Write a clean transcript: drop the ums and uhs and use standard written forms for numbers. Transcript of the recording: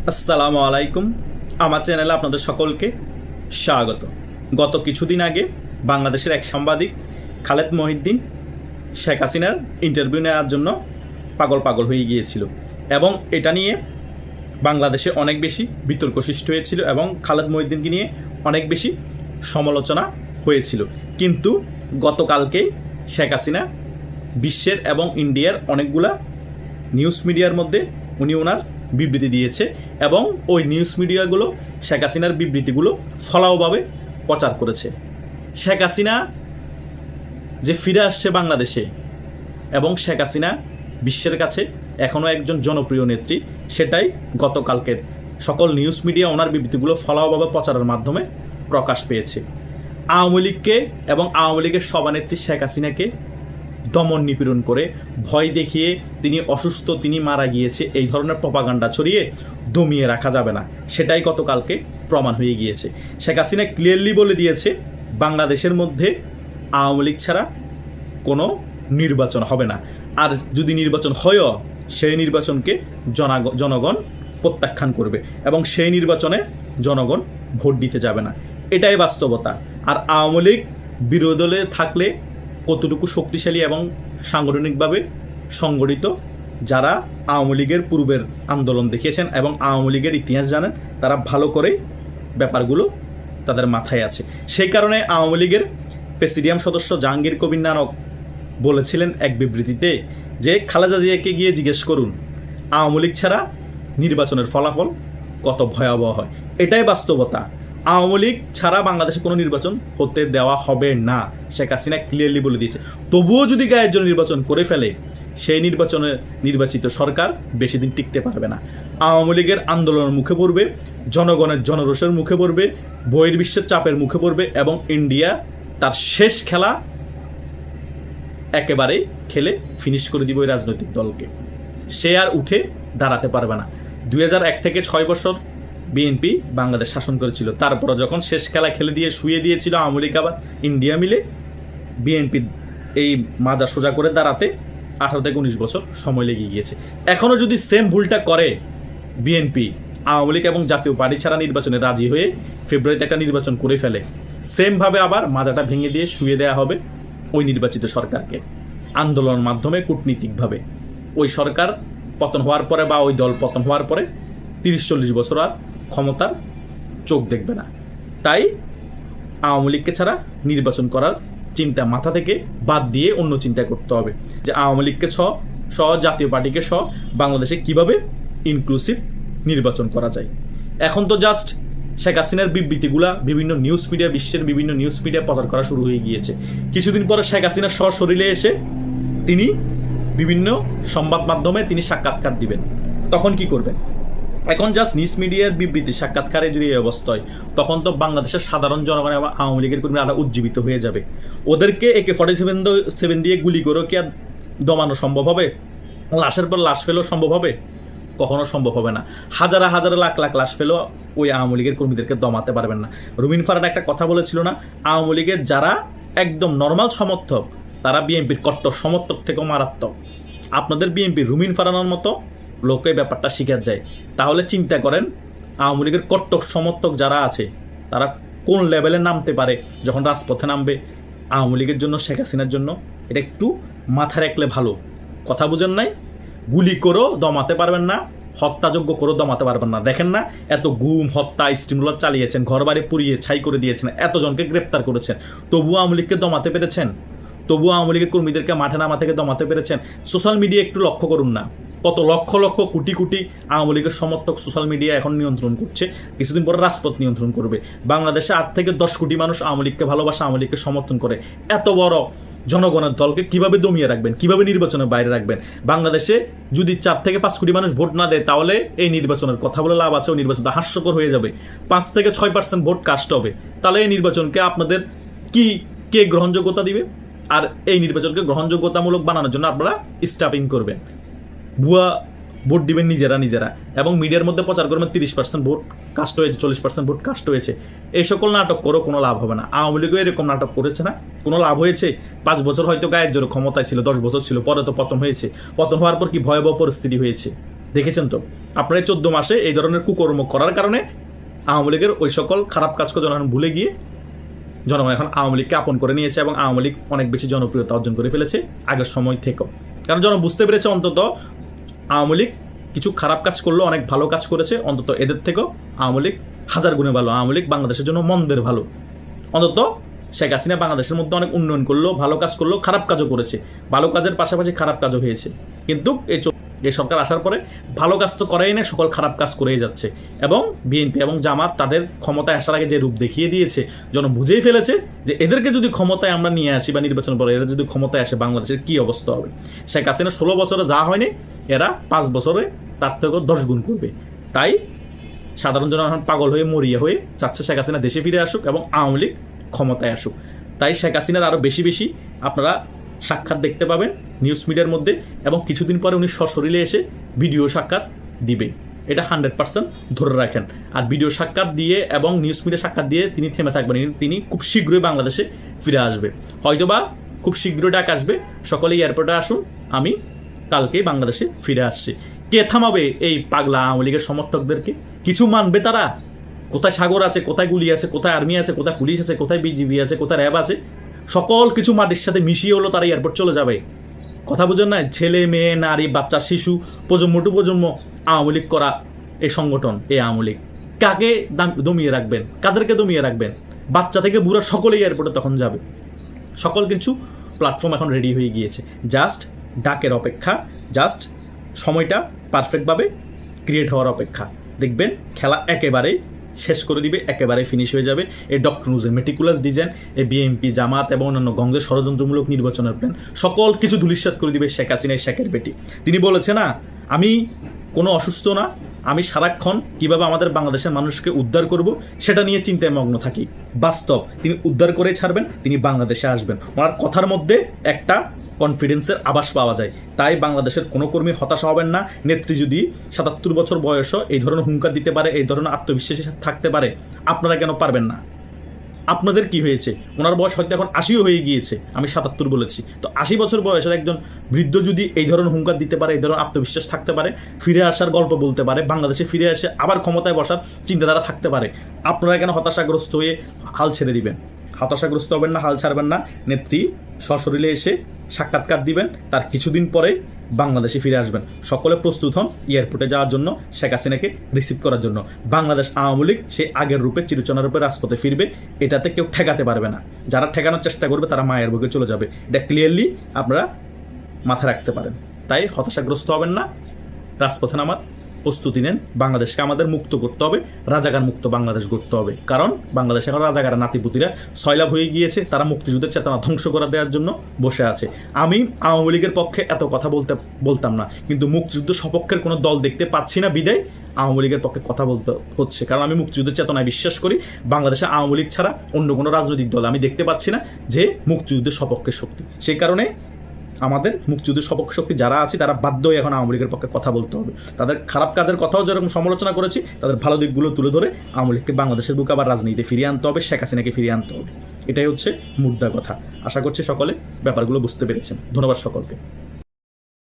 আসসালামু আলাইকুম। আমার চ্যানেলে আপনাদের সকলকে স্বাগত। গত কিছুদিন আগে বাংলাদেশের এক সাংবাদিক খালেদ মহিউদ্দিন শেখ হাসিনার ইন্টারভিউ নেওয়ার জন্য পাগল হয়ে গিয়েছিল এবং এটা নিয়ে বাংলাদেশে অনেক বেশি বিতর্ক সৃষ্টি হয়েছিল এবং খালেদ মহিউদ্দিনকে নিয়ে অনেক বেশি সমালোচনা হয়েছিল। কিন্তু গতকালকে শেখ হাসিনা বিশ্বের এবং ইন্ডিয়ার অনেকগুলা নিউজ মিডিয়ার মধ্যে উনি ওনার বিবৃতি দিয়েছে এবং ওই নিউজ মিডিয়াগুলো শেখ হাসিনার বিবৃতিগুলো ফলাওভাবে প্রচার করেছে। শেখ হাসিনা যে ফিরে আসছে বাংলাদেশে এবং শেখ হাসিনা বিশ্বের কাছে এখনও একজন জনপ্রিয় নেত্রী, সেটাই গতকালকের সকল নিউজ মিডিয়া ওনার বিবৃতিগুলো ফলাওভাবে প্রচারের মাধ্যমে প্রকাশ পেয়েছে। আওয়ামী লীগকে এবং আওয়ামী লীগের সভানেত্রী শেখ হাসিনাকে দমন নিপীড়ন করে ভয় দেখিয়ে তিনি অসুস্থ, তিনি মারা গিয়েছে, এই ধরনের প্রপাগান্ডা ছড়িয়ে দমিয়ে রাখা যাবে না, সেটাই গতকালকে প্রমাণ হয়ে গিয়েছে। শেখ হাসিনা ক্লিয়ারলি বলে দিয়েছে বাংলাদেশের মধ্যে আওয়ামী লীগ ছাড়া কোনো নির্বাচন হবে না, আর যদি নির্বাচন হয়ও সেই নির্বাচনকে জনগণ প্রত্যাখ্যান করবে এবং সেই নির্বাচনে জনগণ ভোট দিতে যাবে না, এটাই বাস্তবতা। আর আওয়ামী লীগ বিরোধী দলে থাকলে কতটুকু শক্তিশালী এবং সাংগঠনিকভাবে সংগঠিত, যারা আওয়ামী লীগের পূর্বের আন্দোলন দেখিয়েছেন এবং আওয়ামী লীগের ইতিহাস জানেন, তারা ভালো করে ব্যাপারগুলো তাদের মাথায় আছে। সেই কারণে আওয়ামী লীগের প্রেসিডিয়াম সদস্য জাহাঙ্গীর কবির নানক বলেছিলেন এক বিবৃতিতে যে খালেদা জিয়াকে গিয়ে জিজ্ঞেস করুন আওয়ামী লীগ ছাড়া নির্বাচনের ফলাফল কত ভয়াবহ হয়। এটাই বাস্তবতা। আওয়ামী লীগ ছাড়া বাংলাদেশে কোনো নির্বাচন হতে দেওয়া হবে না, শেখ হাসিনা ক্লিয়ারলি বলে দিয়েছে। তবুও যদি গায়ের জন্য নির্বাচন করে ফেলে, সেই নির্বাচনে নির্বাচিত সরকার বেশি দিন টিকতে পারবে না। আওয়ামী লীগের আন্দোলনের মুখে পড়বে, জনগণের জনরোষের মুখে পড়বে, বহির্বিশ্বের চাপের মুখে পড়বে এবং ইন্ডিয়া তার শেষ খেলা একেবারেই খেলে ফিনিশ করে দিব ওই রাজনৈতিক দলকে। সে আর উঠে দাঁড়াতে পারবে না। 2001 থেকে 6 বছর বিএনপি বাংলাদেশ শাসন করেছিল, তারপরে যখন শেষ খেলা খেলে দিয়ে শুয়ে দিয়েছিল আওয়ামী লীগ আবার ইন্ডিয়া মিলে, বিএনপি এই মাজা সোজা করে দাঁড়াতে 18 থেকে 19 বছর সময় লেগে গিয়েছে। এখনও যদি সেম ভুলটা করে বিএনপি, আওয়ামী লীগ এবং জাতীয় পার্টি ছাড়া নির্বাচনে রাজি হয়ে ফেব্রুয়ারিতে একটা নির্বাচন করে ফেলে, সেমভাবে আবার মাজাটা ভেঙে দিয়ে শুয়ে দেওয়া হবে ওই নির্বাচিত সরকারকে আন্দোলনের মাধ্যমে, কূটনীতিকভাবে। ওই সরকার পতন হওয়ার পরে বা ওই দল পতন হওয়ার পরে 30-40 বছর আর ক্ষমতার চোখ দেখবে না। তাই আওয়ামী লীগকে ছাড়া নির্বাচন করার চিন্তা মাথা থেকে বাদ দিয়ে অন্য চিন্তা করতে হবে যে আওয়ামী লীগকে সহ জাতীয় পার্টিকে সহ বাংলাদেশে কিভাবে ইনক্লুসিভ নির্বাচন করা যায়। এখন তো জাস্ট শেখ হাসিনার বিবৃতিগুলা বিভিন্ন নিউজ মিডিয়া, বিশ্বের বিভিন্ন নিউজ মিডিয়া প্রচার করা শুরু হয়ে গিয়েছে। কিছুদিন পরে শেখ হাসিনা সশরীরে এসে তিনি বিভিন্ন সংবাদ মাধ্যমে তিনি সাক্ষাৎকার দিবেন, তখন কি করবেন? এখন জাস্ট নিউজ মিডিয়ার বিবৃতি, সাক্ষাৎকারে যদি এই অবস্থা হয়, তখন তো বাংলাদেশের সাধারণ জনগণ এবং আওয়ামী লীগের কর্মীরা আরো উজ্জীবিত হয়ে যাবে। ওদেরকে AK-47 দিয়ে গুলি করে কি আর দমানো সম্ভব হবে? লাশের পর লাশ ফেলেও সম্ভব হবে? কখনো সম্ভব হবে না। হাজার লাখ লাশ ফেলেও ওই আওয়ামী লীগের কর্মীদেরকে দমাতে পারবেন না। রুমিন ফারহান একটা কথা বলেছিল না, আওয়ামী লীগের যারা একদম নর্মাল সমর্থক, তারা বিএনপির কট্টর সমর্থক থেকেও মারাত্মক। আপনাদের বিএনপি রুমিন ফারহানের মতো লোকে ব্যাপারটা শিখার যায়। তাহলে চিন্তা করেন আওয়ামী লীগের কট্টর সমর্থক যারা আছে তারা কোন লেভেলে নামতে পারে যখন রাজপথে নামবে আওয়ামী লীগের জন্য, শেখ হাসিনার জন্য। এটা একটু মাথায় রাখলে ভালো। কথা বুঝেন নাই? গুলি করেও দমাতে পারবেন না, হত্যাযোগ্য করেও দমাতে পারবেন না। দেখেন না, এত গুম, হত্যা, স্টিমুলার চালিয়েছেন, ঘর বাড়ি পুড়িয়ে ছাই করে দিয়েছেন, এতজনকে গ্রেপ্তার করেছেন, তবুও আওয়ামী লীগকে দমাতে পেরেছেন? তবুও আওয়ামী লীগের কর্মীদেরকে মাঠে নামা থেকে দমাতে পেরেছেন? সোশ্যাল মিডিয়া একটু লক্ষ্য করুন না, কত লক্ষ কোটি আওয়ামী লীগের সমর্থক সোশ্যাল মিডিয়া এখন নিয়ন্ত্রণ করছে, কিছুদিন পরে রাজপথ নিয়ন্ত্রণ করবে। বাংলাদেশে 8 থেকে 10 কোটি মানুষ আওয়ামী লীগকে ভালোবাসে, আওয়ামী লীগকে সমর্থন করে। এত বড় জনগণের দলকে কিভাবে দমিয়ে রাখবেন, কিভাবে নির্বাচনের বাইরে রাখবেন? বাংলাদেশে যদি 4 থেকে 5 কোটি মানুষ ভোট না দেয়, তাহলে এই নির্বাচনের কথা বলে লাভ আছে? ওই নির্বাচনটা হাস্যকর হয়ে যাবে। 5 থেকে 6% ভোট কাস্ট হবে, তাহলে এই নির্বাচনকে আপনাদের কে গ্রহণযোগ্যতা দিবে? আর এই নির্বাচনকে গ্রহণযোগ্যতামূলক বানানোর জন্য আপনারা স্টাফিং করবেন, ভুয়া ভোট দিবেন নিজেরা এবং মিডিয়ার মধ্যে প্রচার করবেন 30% ভোট কাস্ট হয়েছে, 40% ভোট কাস্ট হয়েছে। এই সকল নাটক করেও কোনো লাভ হবে না। আওয়ামী লীগও এরকম নাটক করেছে না, কোনো লাভ হয়েছে? 5 বছর হয়তো গায়ের জোরে ক্ষমতায় ছিল, 10 বছর ছিল, পরে তো পতন হয়েছে। পতন হওয়ার পর কি ভয়াবহ পরিস্থিতি হয়েছে। দেখেছেন তো আপনারা 14 মাসে এই ধরনের কুকর্ম করার কারণে আওয়ামী লীগের ওই সকল খারাপ কাজকে জনগণ ভুলে গিয়ে জনগণ এখন আওয়ামী লীগকে আপন করে নিয়েছে এবং আওয়ামী লীগ অনেক বেশি জনপ্রিয়তা অর্জন করে ফেলেছে আগের সময় থেকেও। কারণ জনগণ বুঝতে পেরেছে অন্তত আওয়ামী লীগ কিছু খারাপ কাজ করলেও অনেক ভালো কাজ করেছে, অন্তত এদের থেকেও আওয়ামী লীগ হাজার গুণে ভালো। আওয়ামী লীগ বাংলাদেশের জন্য মন্দের ভালো। অন্তত শেখ হাসিনা বাংলাদেশের মধ্যে অনেক উন্নয়ন করলো, ভালো কাজ করলো, খারাপ কাজও করেছে, ভালো কাজের পাশাপাশি খারাপ কাজও হয়েছে। কিন্তু এই সরকার আসার পরে ভালো কাজ তো করেই না, সকল খারাপ কাজ করেই যাচ্ছে। এবং বিএনপি এবং জামাত তাদের ক্ষমতায় আসার আগে যে রূপ দেখিয়ে দিয়েছে, জন বুঝেই ফেলেছে যে এদেরকে যদি ক্ষমতায় আমরা নিয়ে আসি বা নির্বাচন পরে এরা যদি ক্ষমতায় আসে বাংলাদেশের কী অবস্থা হবে। শেখ হাসিনা 16 বছরে যা হয়নি এরা 5 বছরে তার থেকেও 10 গুণ করবে। তাই সাধারণ জনগণ পাগল হয়ে মরিয়া হয়ে চাচ্ছে শেখ হাসিনা দেশে ফিরে আসুক এবং আওয়ামী লীগ ক্ষমতায় আসুক। তাই শেখ হাসিনার আরও বেশি বেশি আপনারা সাক্ষাৎ দেখতে পাবেন নিউজ মিডিয়ার মধ্যে, এবং কিছুদিন পরে উনি সশরীরে এসে ভিডিও সাক্ষাৎ দিবে, এটা 100% ধরে রাখেন। আর ভিডিও সাক্ষাৎ দিয়ে এবং নিউজ মিডিয়া সাক্ষাৎ দিয়ে তিনি থেমে থাকবেন, তিনি খুব শীঘ্রই বাংলাদেশে ফিরে আসবে। হয়তোবা খুব শীঘ্রই ডাক আসবে, সকলেই এয়ারপোর্টে আসুন, আমি কালকেই বাংলাদেশে ফিরে আসছি। কে থামাবে এই পাগলা আওয়ামী লীগের সমর্থকদেরকে? কিছু মানবে তারা? কোথায় সাগর আছে, কোথায় গুলি আছে, কোথায় আর্মি আছে, কোথায় পুলিশ আছে, কোথায় বিজিবি আছে, কোথায় র্যাব আছে, সকল কিছু মাটির সাথে মিশিয়ে হলো তারা এয়ারপোর্ট চলে যাবে। কথা বুঝেন না? ছেলে মেয়ে নারী বাচ্চা শিশু প্রজন্ম টু প্রজন্ম আওয়ামী লীগ করা এই সংগঠন, এই আওয়ামী লীগ কাকে দমিয়ে রাখবেন? কাদেরকে দমিয়ে রাখবেন? বাচ্চা থেকে বুড়া সকলেই এয়ারপোর্টে তখন যাবে। সকল কিছু প্ল্যাটফর্ম এখন রেডি হয়ে গিয়েছে, জাস্ট ডাকের অপেক্ষা, জাস্ট সময়টা পারফেক্টভাবে ক্রিয়েট হওয়ার অপেক্ষা। দেখবেন খেলা একেবারেই শেষ করে দিবে, একেবারে ফিনিশ হয়ে যাবে। এই ডক্টর ইউনূসের মেটিকুলাস ডিজাইন, এই বিএনপি জামাত এবং অন্যান্য গঙ্গের ষড়যন্ত্রমূলক নির্বাচনের প্ল্যান সকল কিছু ধূলিসাৎ করে দিবে শেখ হাসিনা, শেখের বেটি। তিনি বলেছে না, আমি কোনো অসুস্থ না, আমি সারাক্ষণ কীভাবে আমাদের বাংলাদেশের মানুষকে উদ্ধার করব সেটা নিয়ে চিন্তায় মগ্ন থাকি। বাস্তব তিনি উদ্ধার করে ছাড়বেন, তিনি বাংলাদেশে আসবেন। ওনার কথার মধ্যে একটা কনফিডেন্সের আভাস পাওয়া যায়। তাই বাংলাদেশের কোনো কর্মী হতাশা হবেন না। নেত্রী যদি 77 বছর বয়সও এই ধরনের হুঙ্কার দিতে পারে, এই ধরনের আত্মবিশ্বাসী থাকতে পারে, আপনারা কেন পারবেন না? আপনাদের কি হয়েছে? ওনার বয়স হয়তো এখন 80 হয়ে গিয়েছে, আমি 77 বলেছি, তো 80 বছর বয়সের একজন বৃদ্ধ যদি এই ধরনের হুঙ্কার দিতে পারে, এই ধরনের আত্মবিশ্বাস থাকতে পারে, ফিরে আসার গল্প বলতে পারে, বাংলাদেশে ফিরে এসে আবার ক্ষমতায় বসার চিন্তাধারা থাকতে পারে, আপনারা কেন হতাশাগ্রস্ত হয়ে হাল ছেড়ে দিবেন? হতাশাগ্রস্ত হবেন না, হাল ছাড়বেন না। নেত্রী সশরীরে এসে সাক্ষাৎকার দিবেন, তার কিছুদিন পরে বাংলাদেশে ফিরে আসবেন। সকলে প্রস্তুত হন এয়ারপোর্টে যাওয়ার জন্য, শেখ হাসিনাকে রিসিভ করার জন্য। বাংলাদেশ আওয়ামী লীগ সেই আগের রূপে চিরচেনা রূপে রাজপথে ফিরবে, এটাতে কেউ ঠেকাতে পারবে না। যারা ঠেকানোর চেষ্টা করবে তারা মায়ের বুকে চলে যাবে, এটা ক্লিয়ারলি আপনারা মাথায় রাখতে পারেন। তাই হতাশাগ্রস্ত হবেন না, রাজপথে নামার প্রস্তুতি নেন। বাংলাদেশকে আমাদের মুক্ত করতে হবে, রাজাকার মুক্ত বাংলাদেশ গড়তে হবে। কারণ বাংলাদেশে এখন রাজাকার নাতিপুতিরা সয়লাভ হয়ে গিয়েছে, তারা মুক্তিযুদ্ধের চেতনা ধ্বংস করে দেওয়ার জন্য বসে আছে। আমি আওয়ামী লীগের পক্ষে এত কথা বলতাম না, কিন্তু মুক্তিযুদ্ধ সপক্ষের কোনো দল দেখতে পাচ্ছি না বিদায় আওয়ামী লীগের পক্ষে কথা বলতে হচ্ছে। কারণ আমি মুক্তিযুদ্ধের চেতনায় বিশ্বাস করি। বাংলাদেশে আওয়ামী লীগ ছাড়া অন্য কোনো রাজনৈতিক দল আমি দেখতে পাচ্ছি না যে মুক্তিযুদ্ধের সপক্ষের শক্তি। সেই কারণে আমাদের মুক্তিযুদ্ধের সপক্ষ শক্তি যারা আছে তারা বাধ্য হয়ে এখন আওয়ামী লীগের পক্ষে কথা বলতে হবে। তাদের খারাপ কাজের কথাও যেরকম সমালোচনা করেছি, তাদের ভালো দিকগুলো তুলে ধরে আওয়ামী লীগকে বাংলাদেশের বুকে আবার রাজনীতিতে ফিরিয়ে আনতে হবে, শেখ হাসিনাকে ফিরিয়ে আনতে হবে। এটাই হচ্ছে মুদ্রা কথা। আশা করছি সকলে ব্যাপারগুলো বুঝতে পেরেছেন। ধন্যবাদ সকলকে।